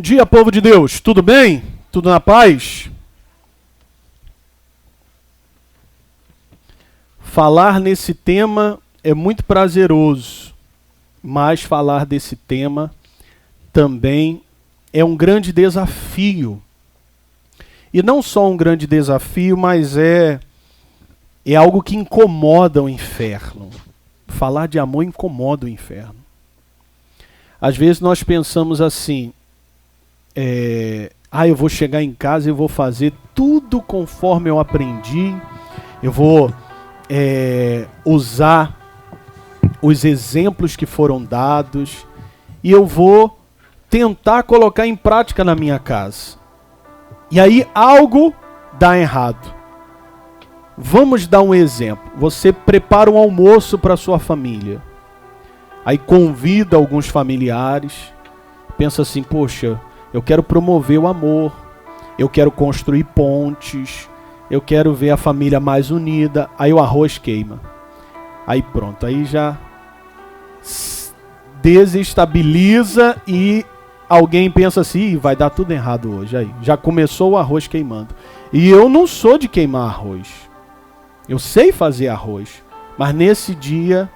Bom dia, povo de Deus, tudo bem? Tudo na paz? Falar nesse tema é muito prazeroso, mas falar desse tema também é um grande desafio. E não só um grande desafio, mas é algo que incomoda o inferno. Falar de amor incomoda o inferno. Às vezes nós pensamos assim, eu vou chegar em casa e vou fazer tudo conforme eu aprendi, eu vou usar os exemplos que foram dados e eu vou tentar colocar em prática na minha casa. E aí algo dá errado. Vamos dar um exemplo. Você prepara um almoço para sua família. Aí convida alguns familiares. Pensa assim, poxa, eu quero promover o amor. Eu quero construir pontes. Eu quero ver a família mais unida. Aí o arroz queima. Aí pronto, aí já desestabiliza e alguém pensa assim, vai dar tudo errado hoje. Aí já começou o arroz queimando. E eu não sou de queimar arroz. Eu sei fazer arroz. Mas nesse dia,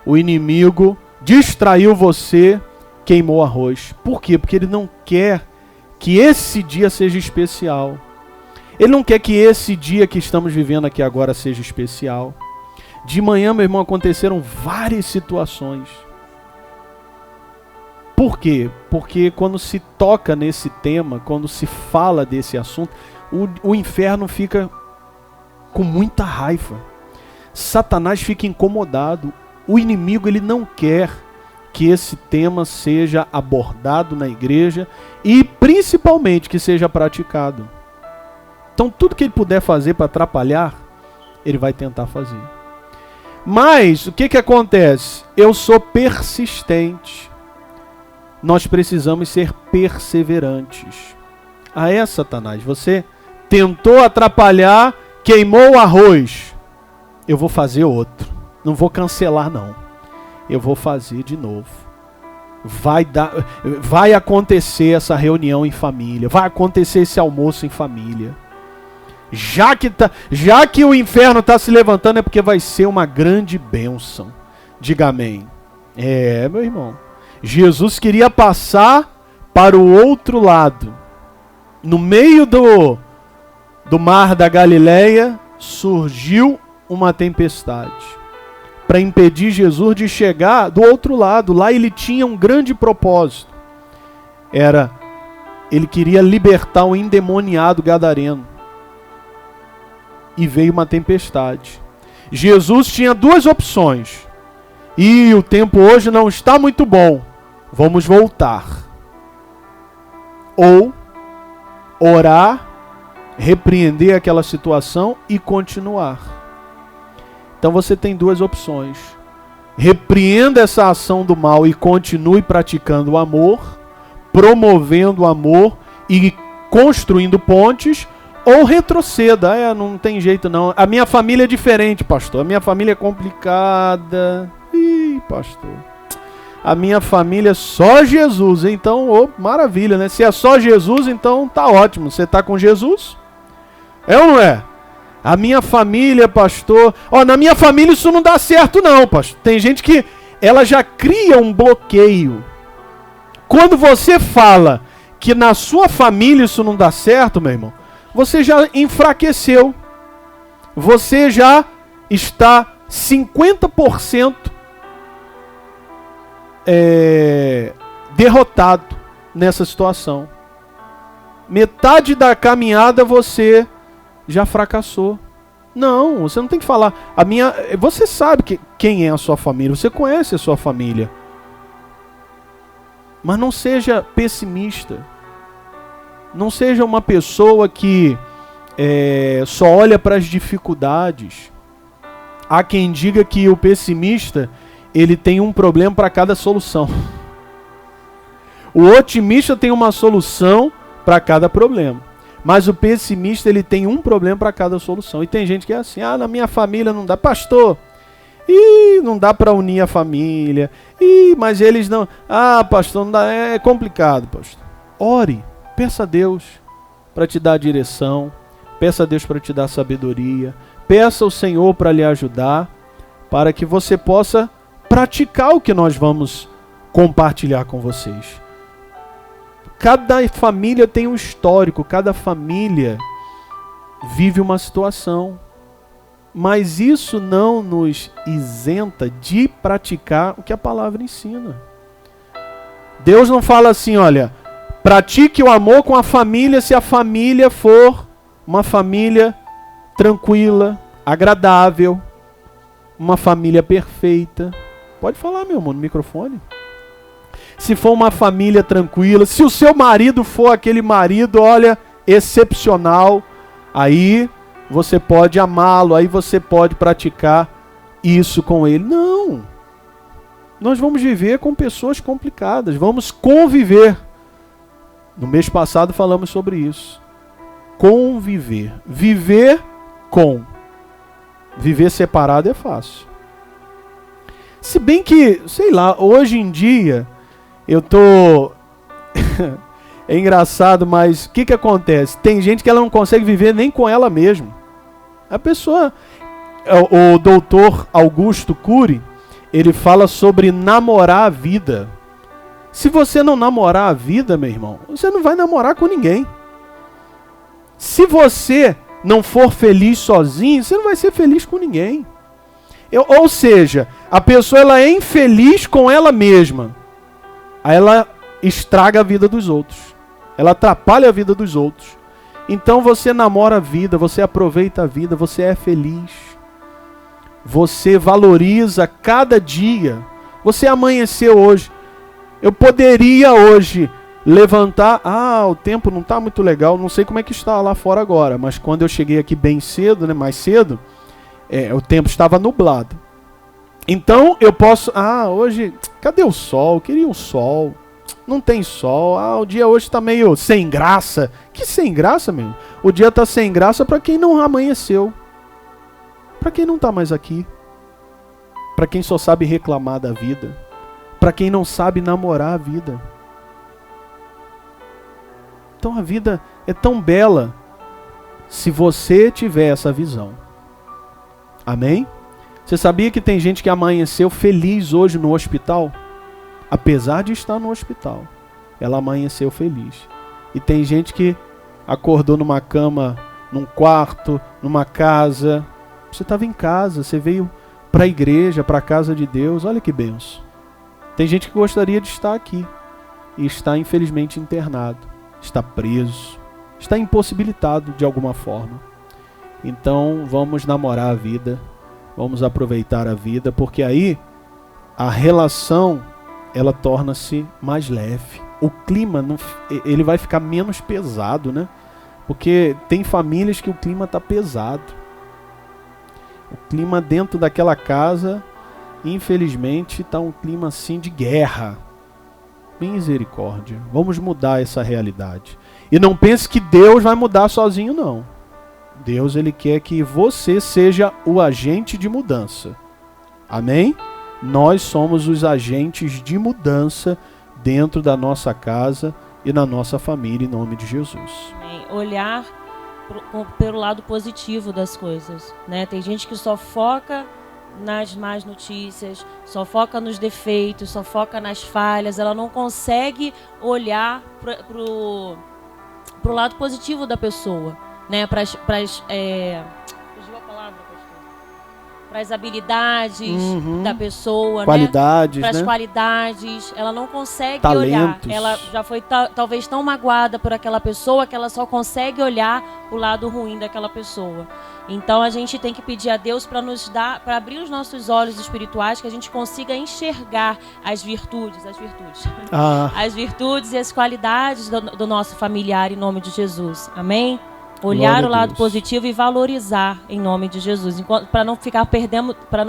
o inimigo distraiu você, queimou arroz. Por quê? Porque ele não quer que esse dia seja especial. Ele não quer que esse dia que estamos vivendo aqui agora seja especial. De manhã, meu irmão, aconteceram várias situações. Por quê? Porque quando se toca nesse tema, quando se fala desse assunto, o inferno fica com muita raiva. Satanás fica incomodado. O inimigo, ele não quer que esse tema seja abordado na igreja e principalmente que seja praticado. Então tudo que ele puder fazer para atrapalhar, ele vai tentar fazer. Mas o que acontece? Eu sou persistente. Nós precisamos ser perseverantes. Satanás, você tentou atrapalhar, queimou o arroz. Eu vou fazer outro. Não vou cancelar, não. Eu vou fazer de novo. Vai acontecer essa reunião em família. Vai acontecer esse almoço em família. Já que o inferno está se levantando, é porque vai ser uma grande bênção. Diga amém. Meu irmão. Jesus queria passar para o outro lado. No meio do mar da Galileia, surgiu uma tempestade para impedir Jesus de chegar do outro lado. Lá ele tinha um grande propósito. Ele queria libertar o endemoniado gadareno. E veio uma tempestade. Jesus tinha duas opções. E o tempo hoje não está muito bom. Vamos voltar. Ou orar, repreender aquela situação e continuar. Então você tem duas opções. Repreenda essa ação do mal e continue praticando o amor, promovendo o amor e construindo pontes, ou retroceda. Não tem jeito não. A minha família é diferente, pastor. A minha família é complicada. Pastor. A minha família é só Jesus. Então, maravilha, né? Se é só Jesus, então tá ótimo. Você tá com Jesus? É ou não é? A minha família, pastor... na minha família isso não dá certo não, pastor. Tem gente que ela já cria um bloqueio. Quando você fala que na sua família isso não dá certo, meu irmão, você já enfraqueceu. Você já está 50% derrotado nessa situação. Metade da caminhada você já fracassou. Não, você não tem que falar. Você sabe quem é a sua família, você conhece a sua família. Mas não seja pessimista. Não seja uma pessoa que só olha para as dificuldades. Há quem diga que o pessimista, ele tem um problema para cada solução. O otimista tem uma solução para cada problema. Mas o pessimista, ele tem um problema para cada solução. E tem gente que é assim, na minha família não dá. Pastor, não dá para unir a família. Mas eles não... pastor, não dá. É complicado, pastor. ore, peça a Deus para te dar direção, peça a Deus para te dar sabedoria, peça ao Senhor para lhe ajudar, para que você possa praticar o que nós vamos compartilhar com vocês. Cada família tem um histórico, cada família vive uma situação, mas isso não nos isenta de praticar o que a palavra ensina. Deus não fala assim, olha, pratique o amor com a família se a família for uma família tranquila, agradável, uma família perfeita. Pode falar, meu amor, no microfone. Se for uma família tranquila, se o seu marido for aquele marido, olha, excepcional, aí você pode amá-lo, aí você pode praticar isso com ele. Não! Nós vamos viver com pessoas complicadas, vamos conviver. No mês passado falamos sobre isso. Conviver. Viver com. Viver separado é fácil. Se bem que, sei lá, hoje em dia, eu tô... É engraçado, mas o que acontece? Tem gente que ela não consegue viver nem com ela mesma. A pessoa... O doutor Augusto Cury, ele fala sobre namorar a vida. Se você não namorar a vida, meu irmão, você não vai namorar com ninguém. Se você não for feliz sozinho, você não vai ser feliz com ninguém. Ou seja, a pessoa ela é infeliz com ela mesma. Aí ela estraga a vida dos outros. Ela atrapalha a vida dos outros. Então você namora a vida, você aproveita a vida, você é feliz. Você valoriza cada dia. Você amanheceu hoje. Eu poderia hoje levantar, o tempo não está muito legal, não sei como é que está lá fora agora, mas quando eu cheguei aqui bem cedo, né, mais cedo, o tempo estava nublado. Então eu posso, hoje, cadê o sol? Eu queria um sol. Não tem sol. O dia hoje está meio sem graça. Que sem graça, meu? O dia está sem graça para quem não amanheceu. Para quem não está mais aqui. Para quem só sabe reclamar da vida. Para quem não sabe namorar a vida. Então a vida é tão bela se você tiver essa visão. Amém? Você sabia que tem gente que amanheceu feliz hoje no hospital? Apesar de estar no hospital, ela amanheceu feliz. E tem gente que acordou numa cama, num quarto, numa casa. Você estava em casa, você veio para a igreja, para a casa de Deus. Olha que benção. Tem gente que gostaria de estar aqui e está infelizmente internado, está preso, está impossibilitado de alguma forma. Então vamos namorar a vida, vamos aproveitar a vida, porque aí a relação ela torna-se mais leve. O clima ele vai ficar menos pesado, né? Porque tem famílias que o clima está pesado. O clima dentro daquela casa, infelizmente, está um clima assim de guerra. Misericórdia. Vamos mudar essa realidade. E não pense que Deus vai mudar sozinho, não. Deus, ele quer que você seja o agente de mudança. Amém? Nós somos os agentes de mudança dentro da nossa casa e na nossa família, em nome de Jesus. Amém. Olhar pelo lado positivo das coisas, né? Tem gente que só foca nas más notícias, só foca nos defeitos, só foca nas falhas. Ela não consegue olhar pro lado positivo da pessoa, né? Para as habilidades da pessoa, qualidades, para as né? Qualidades. Ela não consegue talentos. olhar. Ela já foi talvez tão magoada por aquela pessoa que ela só consegue olhar o lado ruim daquela pessoa. Então a gente tem que pedir a Deus para nos dar, para abrir os nossos olhos espirituais, que a gente consiga enxergar as virtudes as virtudes e as qualidades do nosso familiar, em nome de Jesus. Amém? Olhar o lado positivo e valorizar em nome de Jesus, para não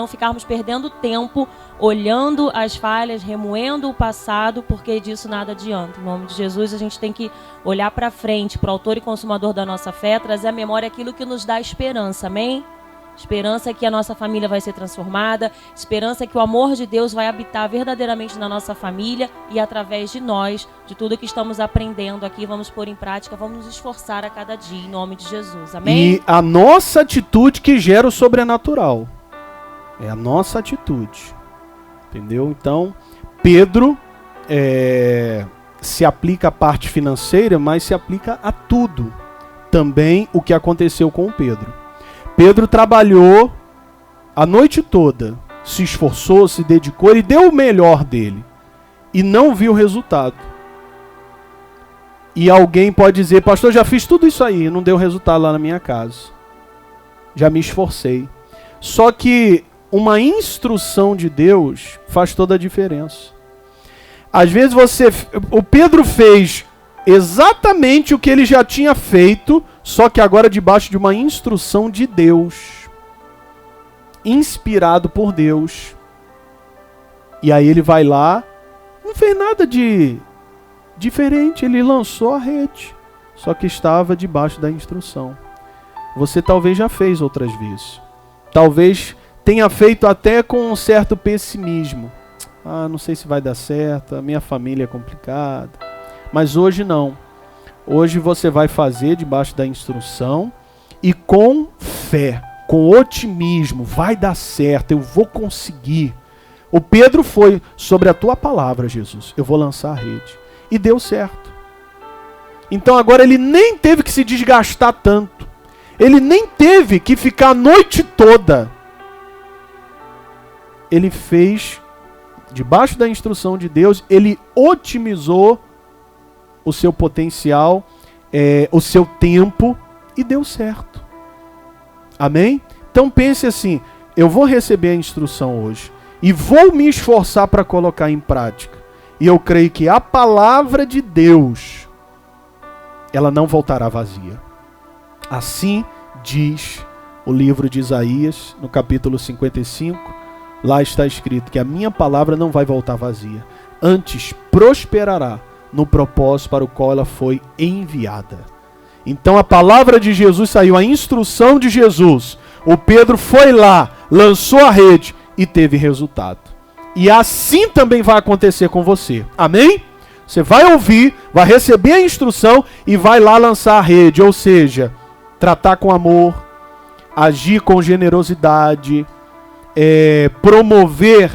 ficarmos perdendo tempo olhando as falhas, remoendo o passado, porque disso nada adianta. Em nome de Jesus, a gente tem que olhar para frente, para o autor e consumador da nossa fé, trazer à memória aquilo que nos dá esperança. Amém? esperança que a nossa família vai ser transformada, esperança que o amor de Deus vai habitar verdadeiramente na nossa família e através de nós, de tudo que estamos aprendendo aqui, vamos pôr em prática, vamos nos esforçar a cada dia, em nome de Jesus. Amém? E a nossa atitude que gera o sobrenatural. É a nossa atitude. Entendeu? Então, Pedro se aplica à parte financeira, mas se aplica a tudo. Também o que aconteceu com o Pedro. Pedro trabalhou a noite toda, se esforçou, se dedicou, ele deu o melhor dele e não viu o resultado. E alguém pode dizer, pastor, já fiz tudo isso aí, não deu resultado lá na minha casa. Já me esforcei. Só que uma instrução de Deus faz toda a diferença. Às vezes o Pedro fez exatamente o que ele já tinha feito, só que agora debaixo de uma instrução de Deus, inspirado por Deus. E aí ele vai lá, não fez nada de diferente, ele lançou a rede, só que estava debaixo da instrução. Você talvez já fez outras vezes, talvez tenha feito até com um certo pessimismo. Não sei se vai dar certo, a minha família é complicada. Mas hoje não. Hoje você vai fazer debaixo da instrução e com fé, com otimismo, vai dar certo, eu vou conseguir. O Pedro foi sobre a tua palavra, Jesus, eu vou lançar a rede. E deu certo. Então agora ele nem teve que se desgastar tanto. Ele nem teve que ficar a noite toda. Ele fez, debaixo da instrução de Deus, ele otimizou o seu potencial, o seu tempo, e deu certo. Amém? Então pense assim, eu vou receber a instrução hoje e vou me esforçar para colocar em prática. E eu creio que a palavra de Deus, ela não voltará vazia. Assim diz o livro de Isaías, no capítulo 55, lá está escrito que a minha palavra não vai voltar vazia, antes prosperará no propósito para o qual ela foi enviada. Então a palavra de Jesus saiu, a instrução de Jesus. O Pedro foi lá, lançou a rede e teve resultado. E assim também vai acontecer com você. Amém? Você vai ouvir, vai receber a instrução e vai lá lançar a rede. Ou seja, tratar com amor, agir com generosidade, promover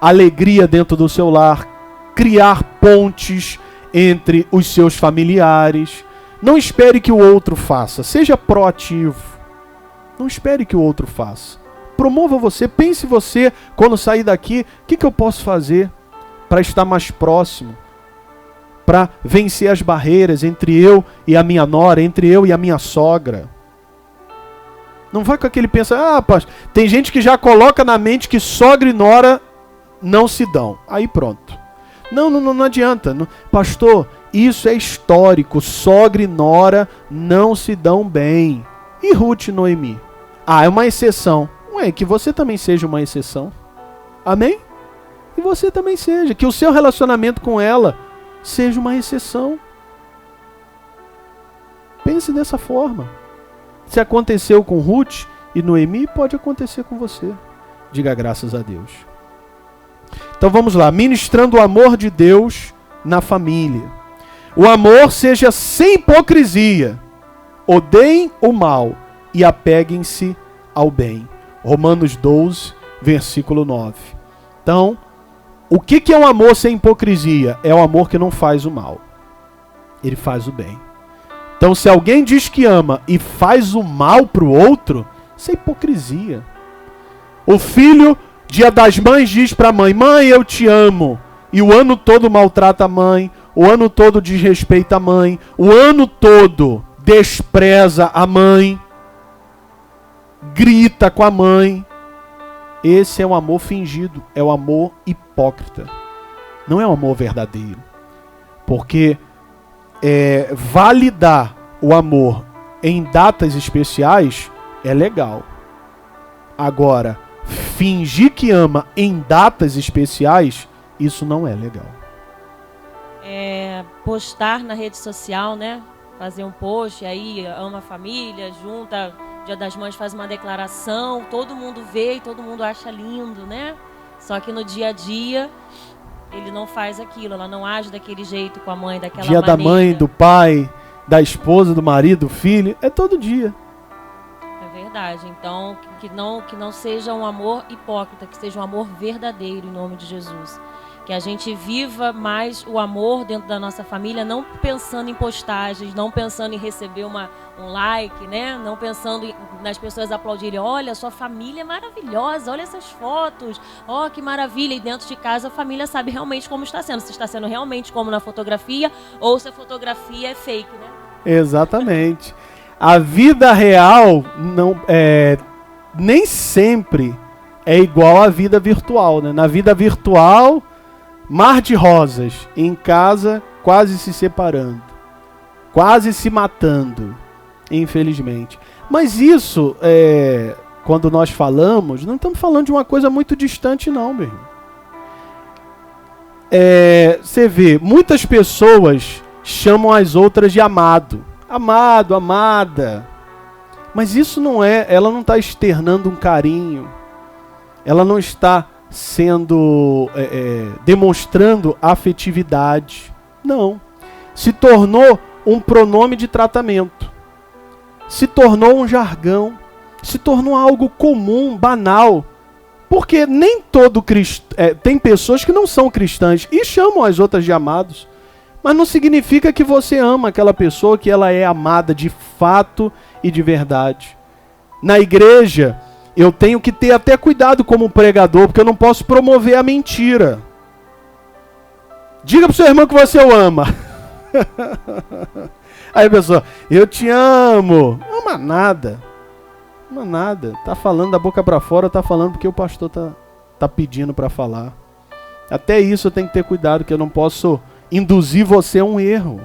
alegria dentro do seu lar, criar pontes entre os seus familiares. Não espere que o outro faça, seja proativo. Não espere que o outro faça. Promova você, pense você, quando sair daqui, o que eu posso fazer para estar mais próximo? Para vencer as barreiras entre eu e a minha nora, entre eu e a minha sogra. Não vai com aquele pensamento, tem gente que já coloca na mente que sogra e nora não se dão. Aí pronto. Não adianta. Pastor, isso é histórico. Sogra e nora não se dão bem. E Ruth e Noemi? É uma exceção. Que você também seja uma exceção. Amém? E você também seja. Que o seu relacionamento com ela seja uma exceção. Pense dessa forma. Se aconteceu com Ruth e Noemi, pode acontecer com você. Diga graças a Deus. Então vamos lá. Ministrando o amor de Deus na família. O amor seja sem hipocrisia. Odeiem o mal e apeguem-se ao bem. Romanos 12, versículo 9. Então, o que é um amor sem hipocrisia? É o amor que não faz o mal. Ele faz o bem. Então, se alguém diz que ama e faz o mal para o outro, isso é hipocrisia. O filho, Dia das Mães, diz para a mãe, mãe, eu te amo. E o ano todo maltrata a mãe, o ano todo desrespeita a mãe, o ano todo despreza a mãe, grita com a mãe. Esse é um amor fingido, é o amor hipócrita. Não é um amor verdadeiro. Porque validar o amor em datas especiais é legal. Agora, fingir que ama em datas especiais, isso não é legal. Postar na rede social, né? Fazer um post aí, ama a família, junta Dia das Mães faz uma declaração, todo mundo vê e todo mundo acha lindo, né? Só que no dia a dia, ele não faz aquilo, ela não age daquele jeito com a mãe, daquela Dia maneira. da mãe, do pai, da esposa, do marido, do filho, é todo dia. É verdade. Então, que não seja um amor hipócrita, que seja um amor verdadeiro, em nome de Jesus. Que a gente viva mais o amor dentro da nossa família, não pensando em postagens, não pensando em receber um like, né? Não pensando nas pessoas aplaudirem. Olha, sua família é maravilhosa, olha essas fotos, ó, que maravilha. E dentro de casa a família sabe realmente como está sendo. Se está sendo realmente como na fotografia, ou se a fotografia é fake, né? Exatamente. A vida real nem sempre é igual à vida virtual, né? Na vida virtual, mar de rosas, em casa quase se separando, quase se matando, infelizmente. Mas isso, quando nós falamos, não estamos falando de uma coisa muito distante não, meu irmão. Você vê, muitas pessoas chamam as outras de amado. Amado, amada. Mas isso ela não está externando um carinho, ela não está demonstrando afetividade. Não. Se tornou um pronome de tratamento. Se tornou um jargão. Se tornou algo comum, banal. Porque nem todo cristão... tem pessoas que não são cristãs e chamam as outras de amados. Mas não significa que você ama aquela pessoa, que ela é amada de fato e de verdade. Na igreja, eu tenho que ter até cuidado como pregador, porque eu não posso promover a mentira. Diga pro seu irmão que você o ama. Aí a pessoa, eu te amo. Não ama nada. Não ama nada. Tá falando da boca para fora, tá falando porque o pastor tá pedindo para falar. Até isso eu tenho que ter cuidado, que eu não posso induzir você a um erro.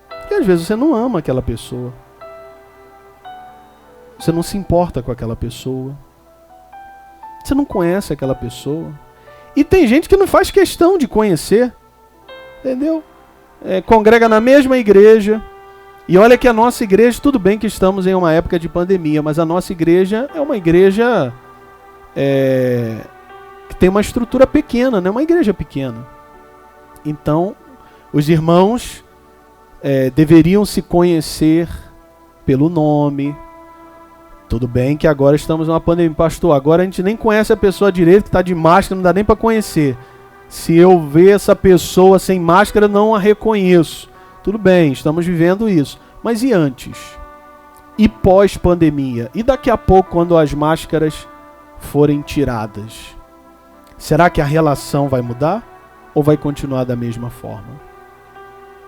Porque às vezes você não ama aquela pessoa. Você não se importa com aquela pessoa. Você não conhece aquela pessoa. E tem gente que não faz questão de conhecer. Entendeu? Congrega na mesma igreja. E olha que a nossa igreja, tudo bem que estamos em uma época de pandemia, mas a nossa igreja é uma igreja que tem uma estrutura pequena, né? Uma igreja pequena. Então, os irmãos deveriam se conhecer pelo nome. Tudo bem que agora estamos numa pandemia. Pastor, agora a gente nem conhece a pessoa direito, que está de máscara, não dá nem para conhecer. Se eu ver essa pessoa sem máscara, não a reconheço. Tudo bem, estamos vivendo isso. Mas e antes? E pós-pandemia? E daqui a pouco, quando as máscaras forem tiradas? Será que a relação vai mudar? Ou vai continuar da mesma forma?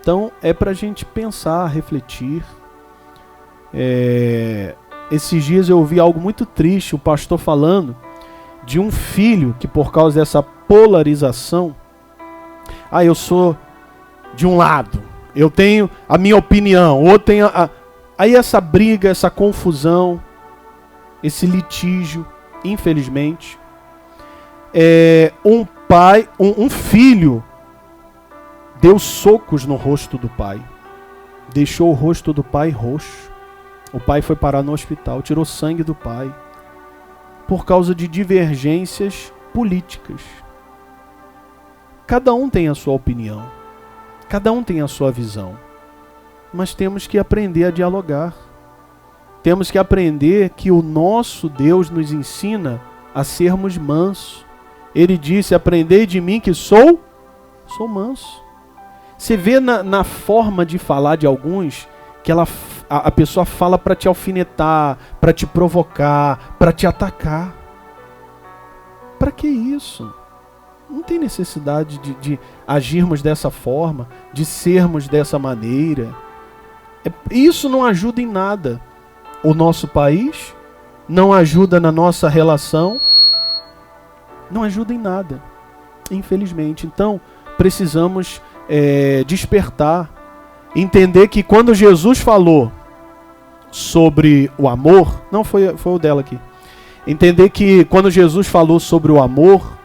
Então, é para a gente pensar, refletir. Esses dias eu ouvi algo muito triste, o pastor falando de um filho que, por causa dessa polarização, eu sou de um lado, eu tenho a minha opinião, o outro tem aí essa briga, essa confusão, esse litígio, infelizmente, um filho deu socos no rosto do pai, deixou o rosto do pai roxo. O pai foi parar no hospital, tirou sangue do pai, por causa de divergências políticas. Cada um tem a sua opinião, cada um tem a sua visão, mas temos que aprender a dialogar. Temos que aprender que o nosso Deus nos ensina a sermos mansos. Ele disse, aprendei de mim que sou manso. Você vê na forma de falar de alguns, que a pessoa fala para te alfinetar, para te provocar, para te atacar. Para que isso? Não tem necessidade de agirmos dessa forma, de sermos dessa maneira. Isso não ajuda em nada o nosso país, não ajuda na nossa relação, não ajuda em nada, infelizmente. Então, precisamos despertar, entender que quando Jesus falou sobre o amor, não foi o dela aqui, entender que quando Jesus falou sobre o amor,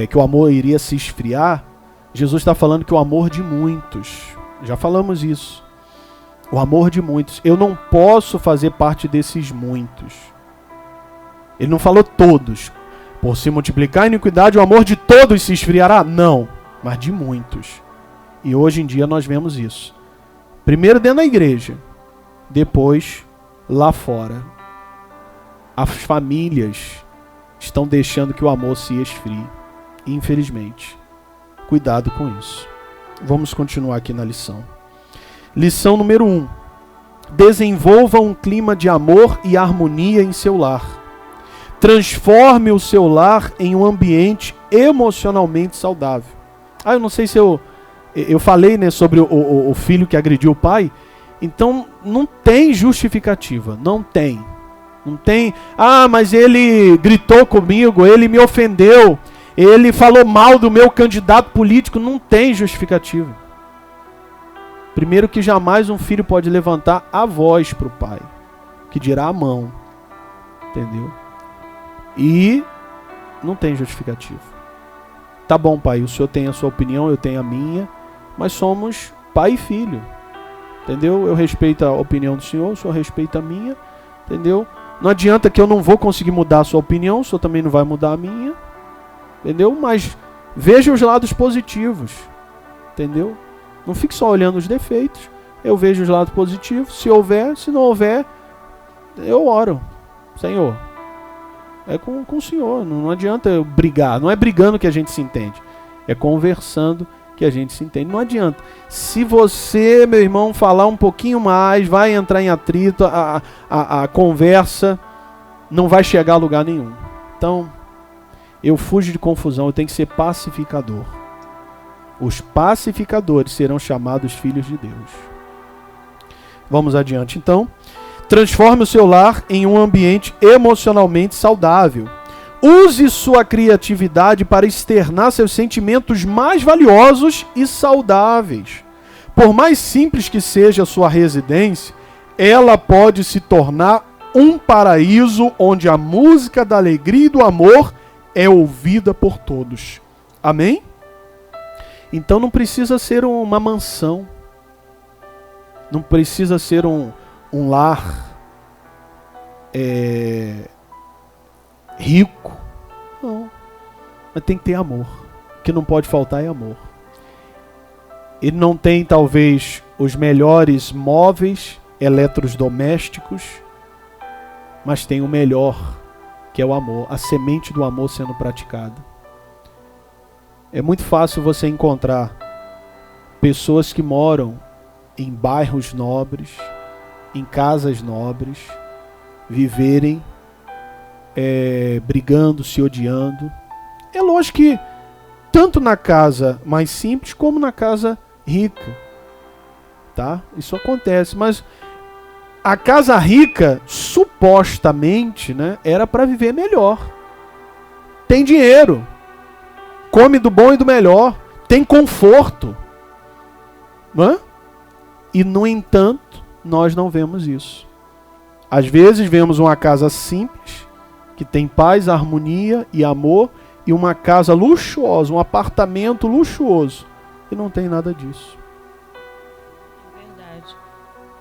que o amor iria se esfriar, Jesus está falando que o amor de muitos, já falamos isso, O amor de muitos. Eu não posso fazer parte desses muitos. Ele não falou todos. Por se multiplicar a iniquidade, o amor de todos se esfriará? Não, mas de muitos. E hoje em dia nós vemos isso. Primeiro dentro da igreja, depois lá fora. As famílias estão deixando que o amor se esfrie. Infelizmente. Cuidado com isso. Vamos continuar aqui na lição. Lição número 1. Desenvolva um clima de amor e harmonia em seu lar. Transforme o seu lar em um ambiente emocionalmente saudável. Eu não sei se eu falei, né, sobre o filho que agrediu o pai. Então não tem justificativa. Não tem. Mas ele gritou comigo, ele me ofendeu, ele falou mal do meu candidato político. Não tem justificativa. Primeiro que jamais um filho pode levantar a voz para o pai, que dirá a mão. Entendeu? E não tem justificativa. Tá bom, pai, o senhor tem a sua opinião, eu tenho a minha, mas somos pai e filho. Entendeu? Eu respeito a opinião do senhor, o senhor respeita a minha. Entendeu? Não adianta que eu não vou conseguir mudar a sua opinião, o senhor também não vai mudar a minha. Entendeu? Mas veja os lados positivos. Entendeu? Não fique só olhando os defeitos. Eu vejo os lados positivos. Se houver, se não houver, eu oro. Senhor, é com o Senhor. Não adianta eu brigar. Não é brigando que a gente se entende. É conversando que a gente se entende. Não adianta. Se você, meu irmão, falar um pouquinho mais, vai entrar em atrito, a conversa não vai chegar a lugar nenhum. Então, eu fujo de confusão. Eu tenho que ser pacificador. Os pacificadores serão chamados filhos de Deus. Vamos adiante, então. Transforme o seu lar em um ambiente emocionalmente saudável. Use sua criatividade para externar seus sentimentos mais valiosos e saudáveis. Por mais simples que seja a sua residência, ela pode se tornar um paraíso onde a música da alegria e do amor é ouvida por todos. Amém? Então não precisa ser uma mansão. Não precisa ser um lar rico. Não. Mas tem que ter amor. O que não pode faltar é amor. Ele não tem talvez os melhores móveis eletrodomésticos, mas tem o melhor, que é o amor, a semente do amor sendo praticada. É muito fácil você encontrar pessoas que moram em bairros nobres, em casas nobres, viverem brigando, se odiando. É lógico que tanto na casa mais simples como na casa rica, tá? Isso acontece, mas a casa rica supostamente, né, era para viver melhor. Tem dinheiro, come do bom e do melhor, tem conforto, não é? E no entanto nós não vemos isso. Às vezes vemos uma casa simples, que tem paz, harmonia e amor, e uma casa luxuosa, um apartamento luxuoso, e não tem nada disso. É verdade.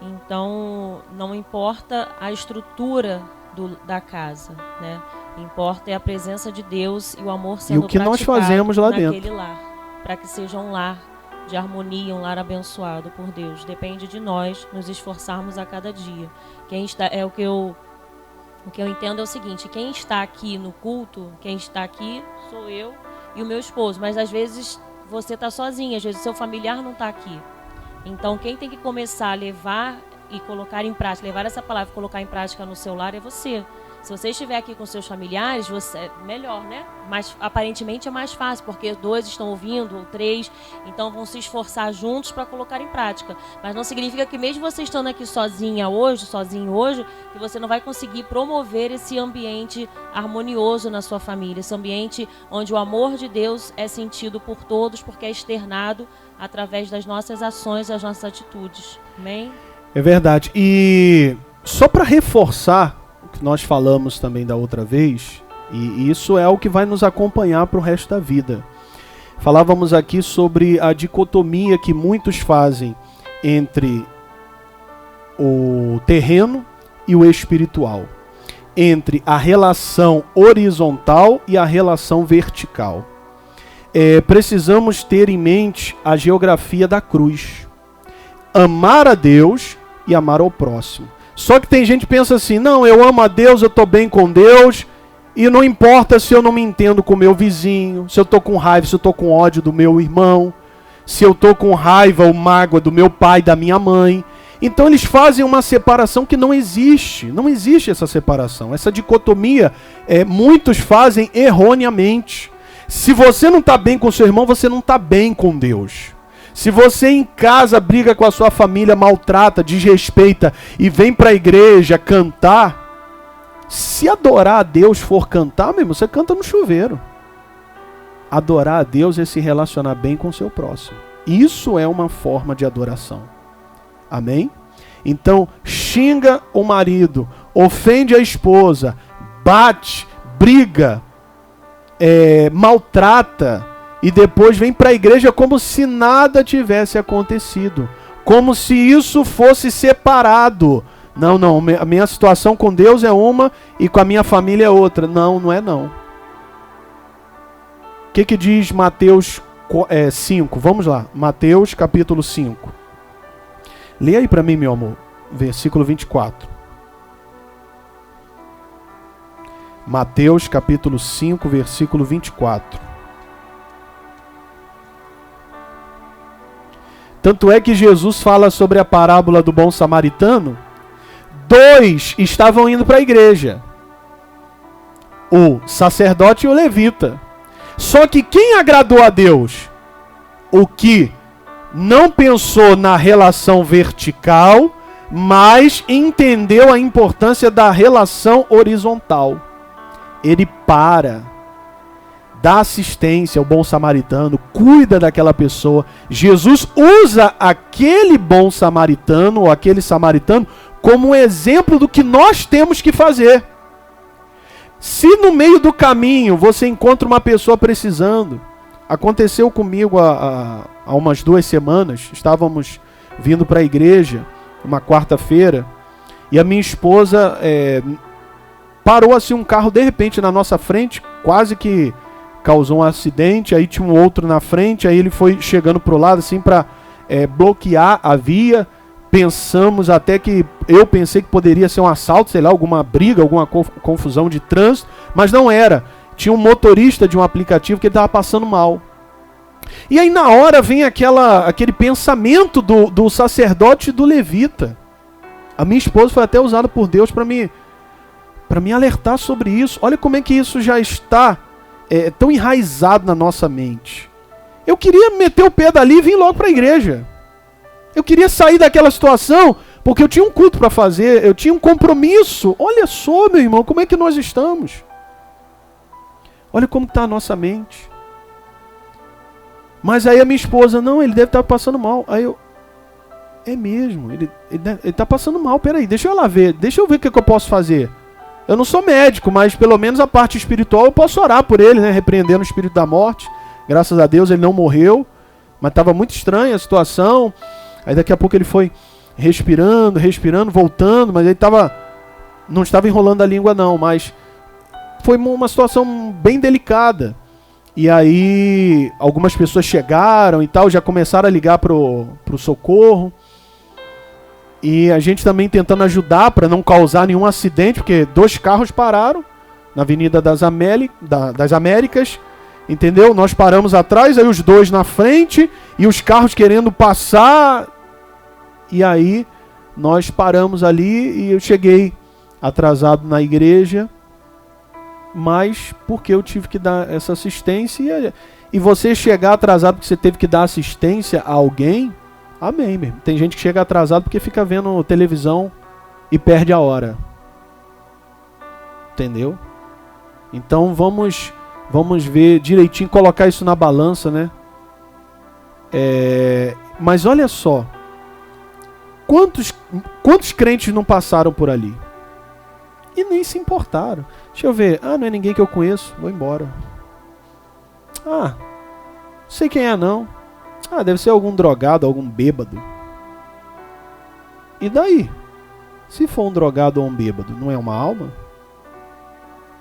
Então, não importa a estrutura da casa, né? Importa é a presença de Deus e o amor sendo praticado. E o que nós fazemos lá dentro. Lar, para que seja um lar de harmonia, um lar abençoado por Deus. Depende de nós nos esforçarmos a cada dia. O que eu entendo é o seguinte: quem está aqui no culto, quem está aqui sou eu e o meu esposo, mas às vezes você está sozinha, às vezes o seu familiar não está aqui. Então quem tem que começar a levar e colocar em prática, levar essa palavra e colocar em prática no seu lar é você. Se você estiver aqui com seus familiares, você é melhor, né? Mas aparentemente é mais fácil, porque 2 estão ouvindo, ou 3, então vão se esforçar juntos para colocar em prática. Mas não significa que mesmo você estando aqui sozinho hoje, que você não vai conseguir promover esse ambiente harmonioso na sua família, esse ambiente onde o amor de Deus é sentido por todos, porque é externado através das nossas ações, das nossas atitudes. Amém? É verdade. E só para reforçar que nós falamos também da outra vez, e isso é o que vai nos acompanhar para o resto da vida. Falávamos aqui sobre a dicotomia que muitos fazem entre o terreno e o espiritual, entre a relação horizontal e a relação vertical. Precisamos ter em mente a geografia da cruz. Amar a Deus e amar ao próximo. Só que tem gente que pensa assim, não, eu amo a Deus, eu estou bem com Deus, e não importa se eu não me entendo com o meu vizinho, se eu estou com raiva, se eu estou com ódio do meu irmão, se eu estou com raiva ou mágoa do meu pai, da minha mãe. Então eles fazem uma separação que não existe. Não existe essa separação. Essa dicotomia, muitos fazem erroneamente. Se você não está bem com seu irmão, você não está bem com Deus. Se você em casa briga com a sua família, maltrata, desrespeita e vem para a igreja cantar, se adorar a Deus for cantar, meu irmão, você canta no chuveiro. Adorar a Deus é se relacionar bem com o seu próximo. Isso é uma forma de adoração. Amém? Então, xinga o marido, ofende a esposa, bate, briga, maltrata, e depois vem para a igreja como se nada tivesse acontecido. Como se isso fosse separado. Não, a minha situação com Deus é uma e com a minha família é outra. Não, não é não. O que diz Mateus 5? Vamos lá, Mateus capítulo 5. Lê aí para mim, meu amor, versículo 24. Mateus capítulo 5, versículo 24. Tanto é que Jesus fala sobre a parábola do bom samaritano. 2 estavam indo para a igreja. O sacerdote e o levita. Só que quem agradou a Deus? O que não pensou na relação vertical, mas entendeu a importância da relação horizontal. Ele dá assistência ao bom samaritano, cuida daquela pessoa. Jesus usa aquele bom samaritano, ou aquele samaritano, como um exemplo do que nós temos que fazer. Se no meio do caminho você encontra uma pessoa precisando, aconteceu comigo há umas 2 semanas, estávamos vindo para a igreja, uma quarta-feira, e a minha esposa parou assim um carro de repente na nossa frente, quase que causou um acidente, aí tinha um outro na frente, aí ele foi chegando para o lado assim para bloquear a via. Pensamos até que, eu pensei que poderia ser um assalto, sei lá, alguma briga, alguma confusão de trânsito, mas não era. Tinha um motorista de um aplicativo que ele estava passando mal. E aí na hora vem aquele pensamento do sacerdote e do levita. A minha esposa foi até usada por Deus para me alertar sobre isso. Olha como é que isso já está tão enraizado na nossa mente. Eu queria meter o pé dali e vir logo para a igreja. Eu queria sair daquela situação, porque eu tinha um culto para fazer, eu tinha um compromisso. Olha só, meu irmão, como é que nós estamos. Olha como está a nossa mente. Mas aí a minha esposa, não, ele deve estar passando mal. Aí eu, é mesmo, ele está passando mal, peraí, deixa eu lá ver, deixa eu ver o que eu posso fazer. Eu não sou médico, mas pelo menos a parte espiritual eu posso orar por ele, né, repreendendo o espírito da morte. Graças a Deus ele não morreu, mas estava muito estranha a situação. Aí daqui a pouco ele foi respirando, voltando, mas ele não estava enrolando a língua não, mas foi uma situação bem delicada. E aí algumas pessoas chegaram e tal, já começaram a ligar pro socorro. E a gente também tentando ajudar para não causar nenhum acidente, porque 2 carros pararam na Avenida das Américas. Entendeu? Nós paramos atrás, aí os 2 na frente e os carros querendo passar. E aí nós paramos ali e eu cheguei atrasado na igreja, mas porque eu tive que dar essa assistência. E você chegar atrasado porque você teve que dar assistência a alguém, amém mesmo. Tem gente que chega atrasado porque fica vendo televisão e perde a hora. Entendeu? Então vamos ver direitinho, colocar isso na balança, né? Mas olha só, quantos crentes não passaram por ali? E nem se importaram. Deixa eu ver, não é ninguém que eu conheço, vou embora. Não sei quem é não. Deve ser algum drogado, algum bêbado. E daí? Se for um drogado ou um bêbado, não é uma alma?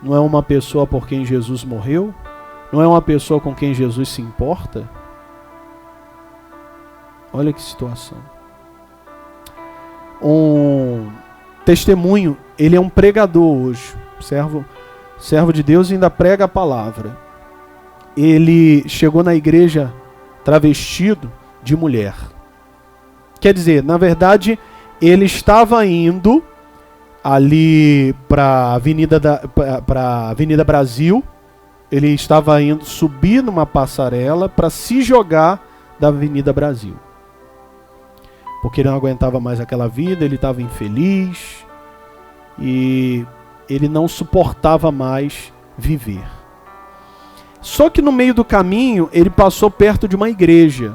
Não é uma pessoa por quem Jesus morreu? Não é uma pessoa com quem Jesus se importa? Olha que situação. Um testemunho, ele é um pregador hoje, servo de Deus, e ainda prega a palavra. Ele chegou na igreja travestido de mulher. Quer dizer, na verdade, ele estava indo ali para a Avenida Brasil. Ele estava indo subir numa passarela para se jogar da Avenida Brasil. Porque ele não aguentava mais aquela vida, ele estava infeliz e ele não suportava mais viver. Só que no meio do caminho ele passou perto de uma igreja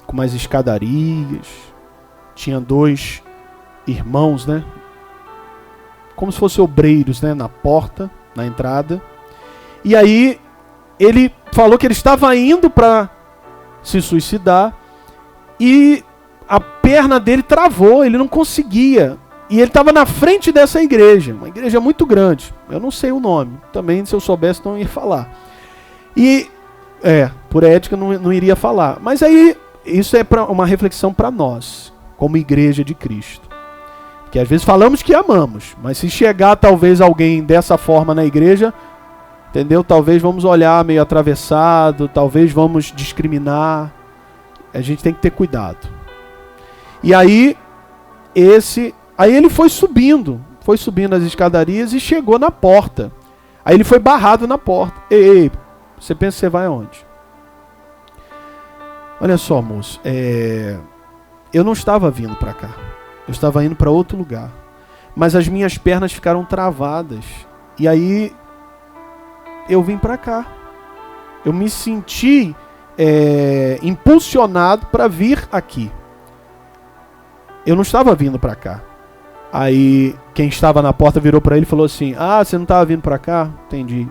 com umas escadarias. Tinha 2 irmãos, né? Como se fossem obreiros, né? Na porta, na entrada. E aí ele falou que ele estava indo para se suicidar e a perna dele travou, ele não conseguia. E ele estava na frente dessa igreja, uma igreja muito grande. Eu não sei o nome, também se eu soubesse não ia falar. E, por ética não iria falar. Mas aí, isso é uma reflexão para nós, como igreja de Cristo. Porque às vezes falamos que amamos, mas se chegar talvez alguém dessa forma na igreja, entendeu? Talvez vamos olhar meio atravessado, talvez vamos discriminar. A gente tem que ter cuidado. E aí ele foi subindo as escadarias e chegou na porta. Aí ele foi barrado na porta. Ei, você pensa que você vai aonde? Olha só, moço, eu não estava vindo para cá. Eu estava indo para outro lugar. Mas as minhas pernas ficaram travadas. E aí eu vim para cá. Eu me senti impulsionado para vir aqui. Eu não estava vindo para cá. Aí quem estava na porta virou para ele e falou assim: ah, você não estava vindo para cá? Entendi.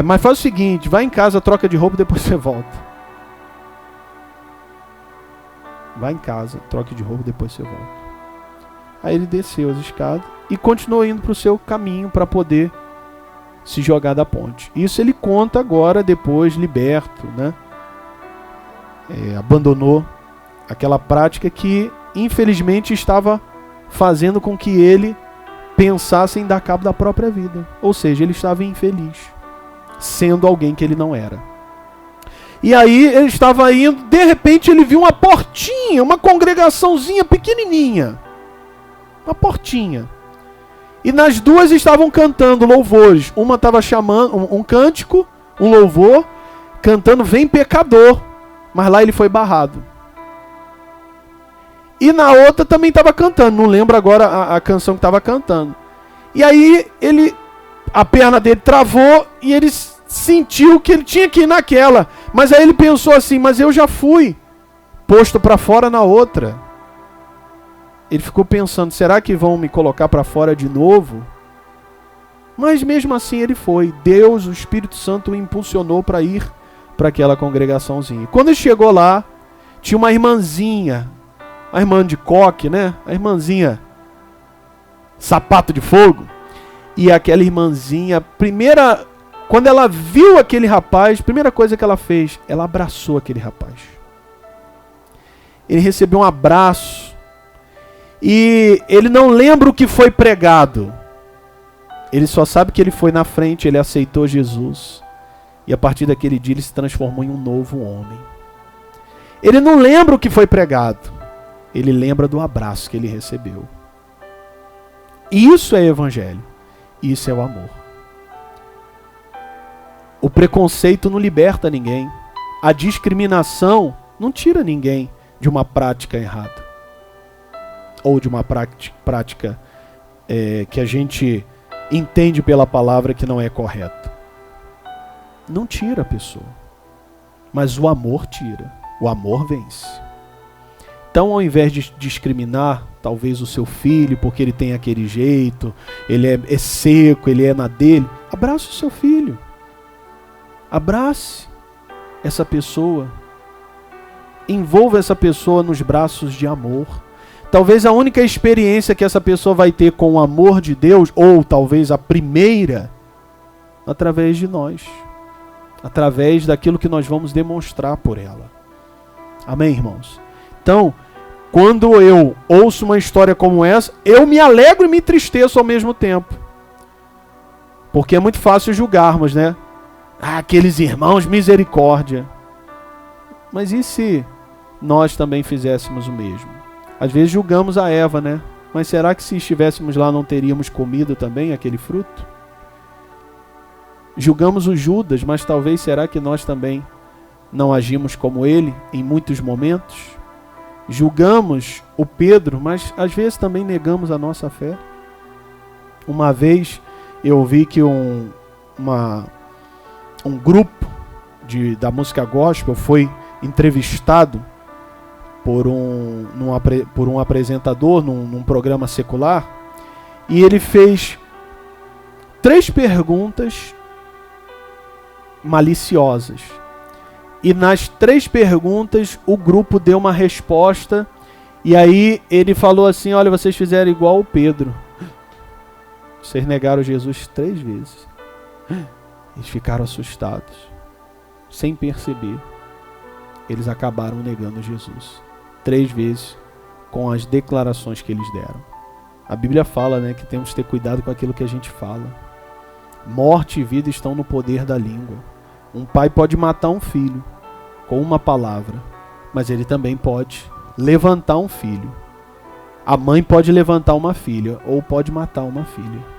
Mas faz o seguinte, vai em casa, troca de roupa e depois você volta. Vai em casa, troca de roupa e depois você volta. Aí ele desceu as escadas e continuou indo para o seu caminho para poder se jogar da ponte. Isso ele conta agora, depois liberto, né? Abandonou aquela prática que infelizmente estava fazendo com que ele pensasse em dar cabo da própria vida. Ou seja, ele estava infeliz, sendo alguém que ele não era. E aí ele estava indo, de repente ele viu uma portinha, uma congregaçãozinha pequenininha. Uma portinha. E nas duas estavam cantando louvores. Uma estava chamando, um cântico, um louvor, cantando Vem Pecador. Mas lá ele foi barrado. E na outra também estava cantando, não lembro agora a canção que estava cantando. E aí a perna dele travou e ele sentiu que ele tinha que ir naquela. Mas aí ele pensou assim, mas eu já fui posto para fora na outra. Ele ficou pensando, será que vão me colocar para fora de novo? Mas mesmo assim ele foi. Deus, o Espírito Santo, o impulsionou para ir para aquela congregaçãozinha. Quando ele chegou lá, tinha uma irmãzinha, a irmã de coque, né? A irmãzinha sapato de fogo. E aquela irmãzinha, quando ela viu aquele rapaz, a primeira coisa que ela fez, ela abraçou aquele rapaz. Ele recebeu um abraço. E ele não lembra o que foi pregado. Ele só sabe que ele foi na frente, ele aceitou Jesus. E a partir daquele dia ele se transformou em um novo homem. Ele não lembra o que foi pregado. Ele lembra do abraço que ele recebeu. Isso é evangelho. Isso é o amor. O preconceito não liberta ninguém. A discriminação não tira ninguém de uma prática errada. Ou de uma prática que a gente entende pela palavra que não é correta. Não tira a pessoa. Mas o amor tira. O amor vence. Então, ao invés de discriminar, talvez o seu filho, porque ele tem aquele jeito, ele é seco, ele é na dele, abrace o seu filho. Abrace essa pessoa. Envolva essa pessoa nos braços de amor. Talvez a única experiência que essa pessoa vai ter com o amor de Deus, ou talvez a primeira, através de nós. Através daquilo que nós vamos demonstrar por ela. Amém, irmãos? Então, quando eu ouço uma história como essa, eu me alegro e me entristeço ao mesmo tempo. Porque é muito fácil julgarmos, né? Ah, aqueles irmãos, misericórdia. Mas e se nós também fizéssemos o mesmo? Às vezes julgamos a Eva, né? Mas será que se estivéssemos lá não teríamos comido também aquele fruto? Julgamos o Judas, mas talvez será que nós também não agimos como ele em muitos momentos? Julgamos o Pedro, mas às vezes também negamos a nossa fé. Uma vez eu ouvi que um grupo da música gospel foi entrevistado por um apresentador num programa secular, e ele fez 3 perguntas maliciosas. E nas 3 perguntas o grupo deu uma resposta, e aí ele falou assim: olha, vocês fizeram igual o Pedro. Vocês negaram Jesus 3 vezes. Eles ficaram assustados. Sem perceber, eles acabaram negando Jesus 3 vezes com as declarações que eles deram. A Bíblia fala, né, que temos que ter cuidado com aquilo que a gente fala. Morte e vida estão no poder da língua. Um pai pode matar um filho com uma palavra, mas ele também pode levantar um filho. A mãe pode levantar uma filha ou pode matar uma filha.